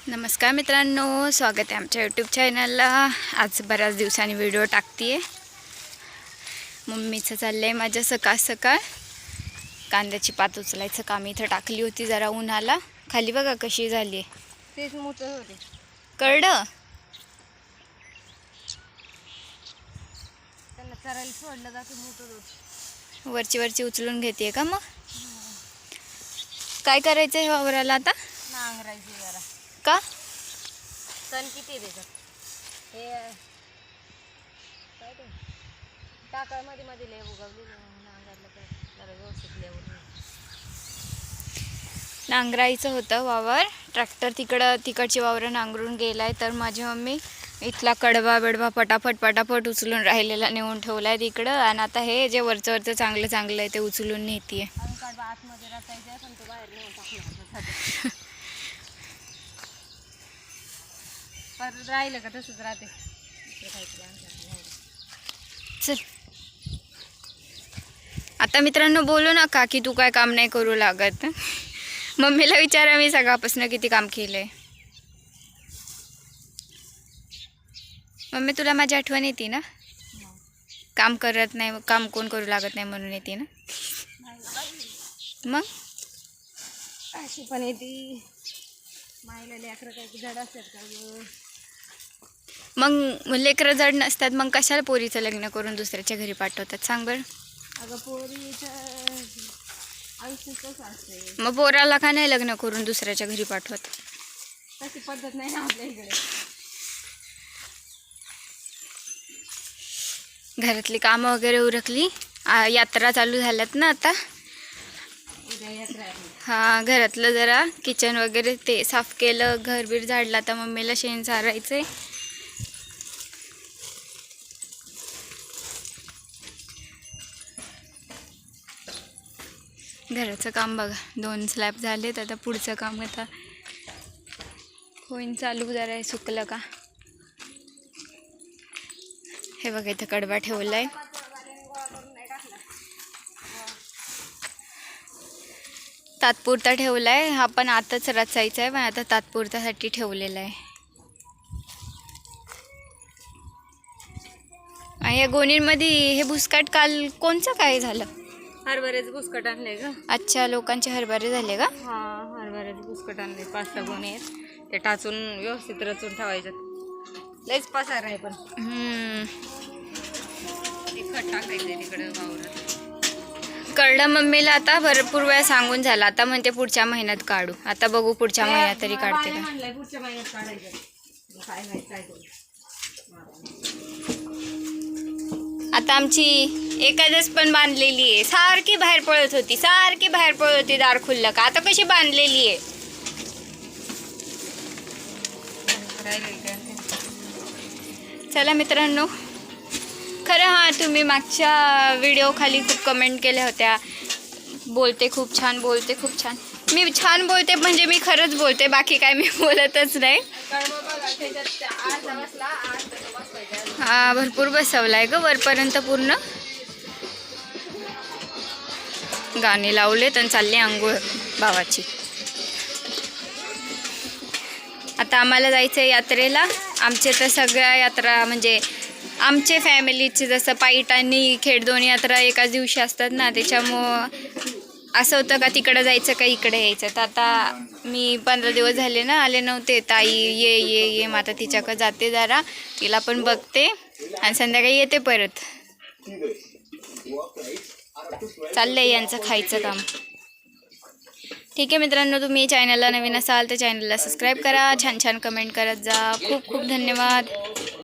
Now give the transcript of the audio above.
नमस्कार मित्रांनो, स्वागत आहे आमच्या यूट्यूब चॅनलला। आज बऱ्याच दिवसांनी व्हिडिओ टाकते आहे। मम्मीचं चाललं आहे माझ्या सकाळ सकाळ कांद्याची पात उचलायचं काम इथं टाकली होती। जरा उन्हाला खाली बघा कशी झाली आहे, तेच मोठं होते कळलं त्यांना चरायला सोडलं जातं मोठं वरची उचलून घेते का? मग काय करायचं आहे वावराला आता? नांगरायची जरा का? तण किती त्याच्यात हे काय ते टाकामध्ये मध्ये लय उगवली नांगरलं तर जरा व्यवस्थित लेवून नांगरायचं होतं वावर। ट्रॅक्टर तिकडची वावरं नांगरून गेलाय, तर माझी मम्मी इथला कडवा बेडवा पटापट उचलून राहिलेला नेऊन ठेवलाय तिकडं। आणि आता हे जे वरचं चांगलं आहे ते उचलून नेतीये। कडवा आतमध्ये रचायचं पण तो बाहेर नेऊन टाकला पर राहिलं का तसंच राहते। चल आता मित्रांनो बोलू नका की तू काय काम नाही करू लागत। मम्मीला विचारा मी सकाळपासून किती काम केलंय। मम्मी तुला माझी आठवण येते ना? काम करत नाही, काम कोण करू लागत नाही म्हणून येते ना? मग अशी पण येते मायला लेकरं काही जड असतात का? मग लेकरं जड नसतात, मग कशाला पोरीचं लग्न करून दुसऱ्याच्या घरी पाठवतात सांग बरं? अगं पोरीचं आयुष्य कसं असते, मग पोराला का नाही लग्न करून दुसऱ्याच्या घरी पाठवत? तशी पद्धत नाही ना आपल्या इकडे। घरातली कामं वगैरे उरकली, यात्रा चालू झाल्यात ना आता। उद्या यात्रा आहे। हा, घरातलं जरा किचन वगैरे ते साफ केलं, घरबीर झाडलं। आता मम्मीला शेण सारायचंय। घराचं काम बघा, 2 स्लॅब झालेत, आता पुढचं काम आता होईन चालू। जरा हे सुकलं का? हे बघा इथं कडवा ठेवलाय, तात्पुरता ठेवलाय हा, पण आताच रचायचा आहे, पण आता तात्पुरत्यासाठी ठेवलेला आहे। आणि या गोणींमध्ये हे भुसकाट काल कोणचं काय झालं? हरभऱ्याचं बुसकट आणलंय ग। अच्छा, लोकांचे हरभरे झाले का? हा, हरभऱ्याचं बुसकट आणलंय। 5-6 गोणे आहेत, ते टाचून व्यवस्थित रचून ठेवायचं। लयच पसार आहे पण ते खत टाकायचंय तिकडे वावरात। कळलं मम्मीला आता भरपूर वेळा सांगून झाला। आता म्हणते पुढच्या महिन्यात काढू। आता बघू पुढच्या महिन्यात तरी काढते का? म्हणलंय पुढच्या महिन्यात काढायचं, काय माहित काय करू। आता आमची एकादश पण बांधलेली आहे। सारखी बाहेर पळत होती, दार खुल्लं का? आता कशी बांधलेली आहे? चला मित्रांनो, खरं हा, तुम्ही मागच्या व्हिडिओ खाली खूप कमेंट केल्या होत्या, बोलते खूप छान। मी छान बोलते म्हणजे मी खरंच बोलते, बाकी काय मी बोलतच नाही। हा, भरपूर बसवलाय ग वरपर्यंत पूर्ण। गाणी लावलेत आणि चालली आंघोळ भावाची। आता आम्हाला जायचं आहे यात्रेला। आमचे तर सगळ्या यात्रा म्हणजे आमचे फॅमिलीचे जसं पाईट आणि खेड 2 यात्रा एकाच दिवशी असतात ना, त्याच्यामुळं असं होतं का तिकडं जायचं का इकडे यायचं। तर आता मी 15 दिवस झाले ना आले नव्हते। ताई ये मग आता तिच्याकडे जाते, जरा तिला पण बघते आणि संध्याकाळी येते परत। चाललंय यांचं खायचं काम। ठीक आहे मित्रांनो, तुम्ही चॅनलला नवीन असाल तर चॅनलला सबस्क्राईब करा, छान कमेंट करत जा। खूप धन्यवाद।